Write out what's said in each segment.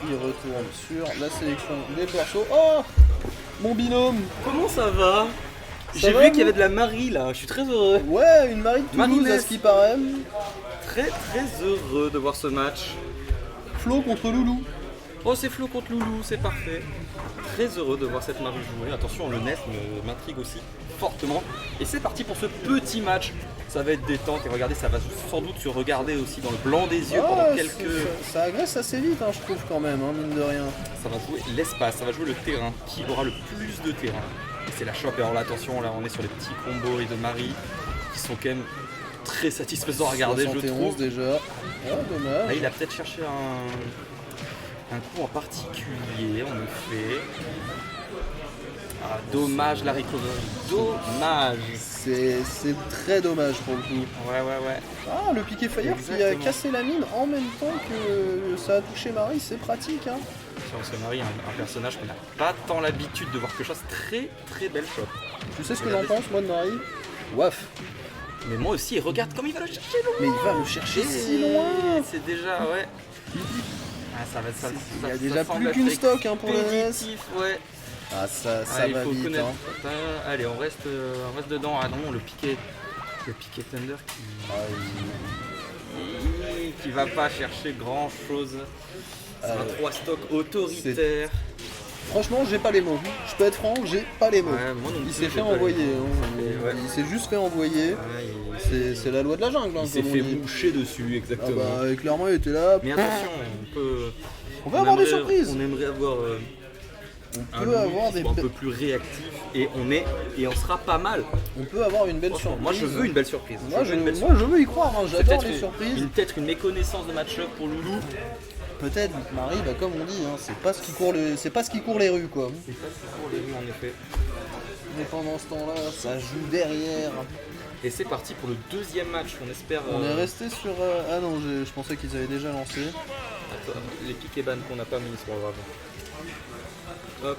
il retourne sur la sélection des persos. Oh, mon binôme. Comment ça va? Ça J'ai va, vu qu'il y vous avait de la Marie là, je suis très heureux. Ouais, une Marie de Toulouse Marie-Ness. à ce qui paraît. Très heureux de voir ce match. Flo contre Loulou. Oh, c'est Flo contre Loulou, c'est parfait. Très heureux de voir cette Marie jouer. Attention, le NES m'intrigue aussi fortement. Et c'est parti pour ce petit match. Ça va être détente et regardez, ça va sans doute se regarder aussi dans le blanc des yeux pendant quelques... Ça agresse assez vite, hein, je trouve quand même, hein, mine de rien. Ça va jouer l'espace, ça va jouer le terrain. Qui aura le plus de terrain? Et c'est la chope. Et alors là, attention, là on est sur les petits combos et de Marie qui sont quand même très satisfaisants à regarder, je 71 trouve. déjà. Ah, dommage. Là, il a peut-être cherché un coup en particulier, en effet. Ah, dommage la recovery, dommage. C'est très dommage pour le coup. Ouais. Ah, le piqué fire qui a Exactement. cassé la mine en même temps que ça a touché Marie, c'est pratique. Hein. Parce que Marie, un personnage qu'on n'a pas tant l'habitude de voir que chose. Très belle shot. Tu sais ce que j'en pense, moi, de Marie? Waf. Mais moi aussi, et regarde comme il va le chercher loin. Mais il va le chercher si loin. C'est déjà, ouais. Ah, ça va être ça. Il y a déjà plus qu'une stock hein, pour le NES. Ouais. Ah, ça Il va faut vite. connaître. Hein. Allez, on reste dedans. Ah non, le piqué Thunder qui va pas chercher grand chose. C'est un 3 stock autoritaire. Franchement, j'ai pas les mots. Je peux être franc, j'ai pas les mots. Ouais, moi non Il plus, s'est j'ai fait pas les envoyer. mots. Hein. Ouais. Il s'est juste fait envoyer. Ouais, C'est la loi de la jungle. Hein, il s'est comme on fait dit. moucher dessus, Ah exactement. bah, clairement, il était là. Mais attention, On va avoir des aimerait- surprises. On aimerait avoir On un peut Louis avoir qui des soit un be- peu plus réactif et on sera pas mal. On peut avoir une belle Franchement, surprise. moi je veux une belle surprise. Moi, Je veux une belle moi, je veux y croire. Hein. J'adore Peut-être les surprises. Peut-être une méconnaissance de match-up pour Loulou. Peut-être, Marie, bah, comme on dit, hein, c'est pas ce qui court les rues, quoi. C'est pas si pour les rues en effet. Mais pendant ce temps-là, ça joue derrière. Et c'est parti pour le deuxième match. On espère. On est resté sur. Ah non, je pensais qu'ils avaient déjà lancé. Attends, les piques et bannes qu'on n'a pas mis sur grave. Hop.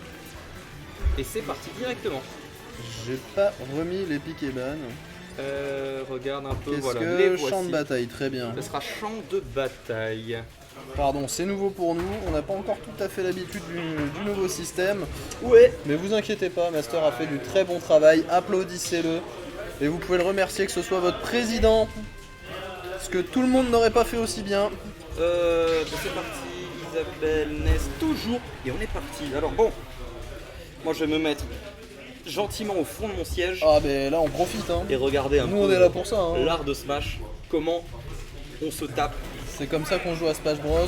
Et c'est parti directement. J'ai pas remis les piques et ban. Regarde un peu. Qu'est-ce Voilà. que Les champ voici. de bataille, très bien. Ce sera champ de bataille. Pardon, c'est nouveau pour nous. On n'a pas encore tout à fait l'habitude du nouveau système. Ouais. Mais vous inquiétez pas, Master a fait du très bon travail. Applaudissez-le. Et vous pouvez le remercier, que ce soit votre président. Parce que tout le monde n'aurait pas fait aussi bien. C'est parti, Isabelle, Ness, toujours. Et on est parti. Alors bon, moi je vais me mettre gentiment au fond de mon siège Ah ben là on profite hein. et regarder un Nous peu on est là pour ça hein. l'art de Smash, comment on se tape. C'est comme ça qu'on joue à Smash Bros.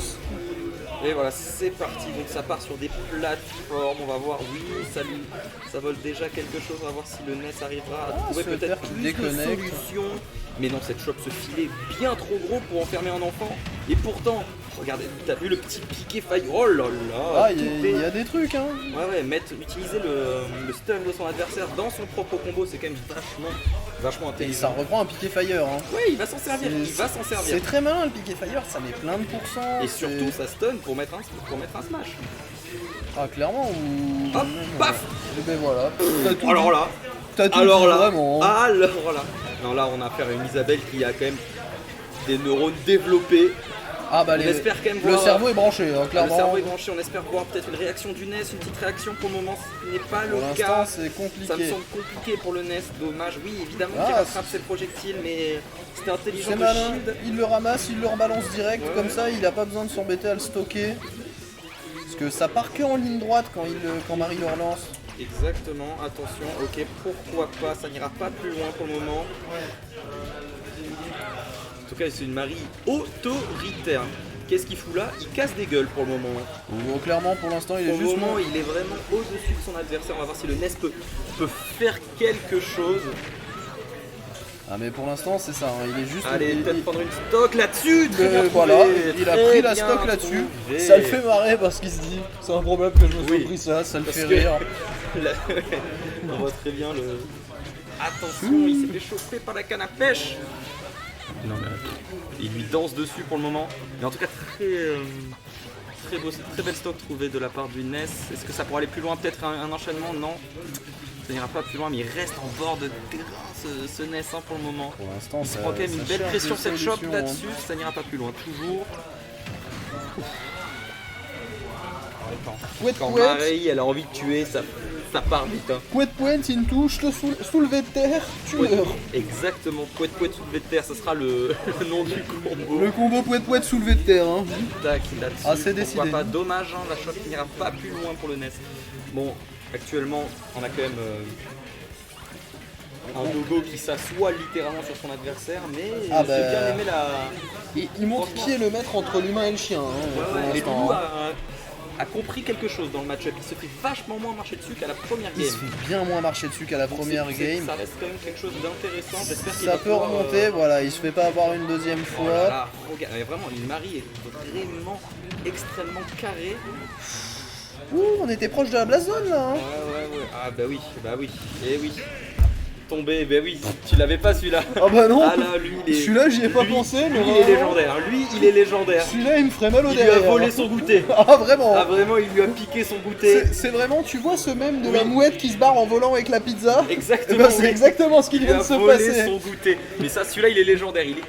Et voilà, c'est parti. Donc ça part sur des plateformes. On va voir, oui, ça vole déjà quelque chose. On va voir si le NES arrivera à trouver se peut-être faire qui plus de déconnecte. solutions. Mais non, cette shop se filait bien trop gros pour enfermer un enfant. Et pourtant, regardez, t'as vu le petit piqué faille. Oh là là, Ah il y a des trucs hein. Ouais, utiliser le stun de son adversaire dans son propre combo, c'est quand même vachement Et intelligent. ça reprend un piqué fire hein. Ouais, il va s'en servir, C'est très malin le piqué fire, ça met plein de pourcents. Et surtout, ça stun pour mettre un smash. Ah clairement ou. Hop, paf. Et ben voilà. T'as tout Alors dit. là, T'as tout alors dit, là, vraiment. alors là. Non, là, on a affaire à une Isabelle qui a quand même des neurones développés. Ah bah On espère quand même le voir- cerveau est branché hein, Le clairement. cerveau est branché, on espère voir peut-être une réaction du NES, une petite réaction pour le moment, ce n'est pas Pour le l'instant cas. c'est compliqué. Ça me semble compliqué pour le NES, dommage. Oui, évidemment Ah, qu'il rattrape ses projectiles, mais c'était intelligent C'est de malin, shield. il le ramasse, il le rebalance direct, Ouais. comme ça il a pas besoin de s'embêter à le stocker. Parce que ça part que en ligne droite quand Marie le relance. Exactement, attention, ok, pourquoi pas, ça n'ira pas plus loin pour le moment. En tout cas, c'est une Marie autoritaire. Qu'est-ce qu'il fout là? Il casse des gueules pour le moment. Bon, clairement pour l'instant il est Pour le juste moment, il est vraiment au-dessus de son adversaire. On va voir si le NES peut faire quelque chose. Ah mais pour l'instant c'est ça, hein, il est juste... Allez, il- peut-être il- prendre une stock là-dessus. Très bien trouvé, voilà, il a très pris la bien stock là-dessus. trouvé. Ça le fait marrer parce qu'il se dit c'est improbable que je me sois Oui. pris ça le Parce fait que- rire. On voit très bien le. Attention, il s'est fait chauffer par la canne à pêche. Non mais il lui danse dessus pour le moment. Mais en tout cas très belle stock trouvée de la part du NES. Est-ce que ça pourrait aller plus loin? Peut-être un enchaînement? Non. Ça n'ira pas plus loin, mais il reste en bord de terrain ce NES hein, pour le moment. Pour l'instant Il se prend quand même une belle pression cette shop là-dessus, ça n'ira pas plus loin toujours. Pouet Quand pouet. Marie elle a envie de tuer, ça part vite. Hein. Pouet pouet, une touche, le soulevé de terre, tu meurs. Exactement, Pouet Pouet soulevé de terre, ça sera le nom du combo. Le combo pouet pouet soulevé de terre. Hein. Tac, là-dessus, Ah, c'est pourquoi décidé. pas. Dommage, hein, la shot n'ira pas plus loin pour le NES. Bon, actuellement, on a quand même un logo qui s'assoit littéralement sur son adversaire, mais Ah j'ai bah, bien aimé la... Il montre qui est le maître entre l'humain et le chien. Hein, pour Et l'instant, Loulou hein. a compris quelque chose dans le match-up. Il se fait vachement moins marcher dessus qu'à la première Il game. se fait bien moins marcher dessus qu'à la première game. Ça reste quand même quelque chose d'intéressant. J'espère qu'il Ça va peut pouvoir, remonter, voilà, il se fait pas avoir une deuxième Oh fois. là là, regarde, mais vraiment, Marie est vraiment extrêmement carré. Ouh, on était proche de la blast zone là. Hein. Ouais. Ah bah oui. Et oui. Tombé, bah oui. Tu l'avais pas celui-là. Ah bah non. Ah là, lui, il est... Celui-là, j'y ai pas lui, pensé, mais lui, il est vraiment. légendaire. Lui, il est légendaire. Celui-là, il me ferait mal au Il lui a derrière. volé son goûter. Ah vraiment. Ah vraiment, il lui a piqué son goûter. C'est vraiment, tu vois ce même de la mouette qui se barre en volant avec la pizza. Exactement. Eh ben, c'est oui. exactement ce qui Il lui vient a de se volé passer. son goûter. Mais ça, celui-là, il est légendaire. Il est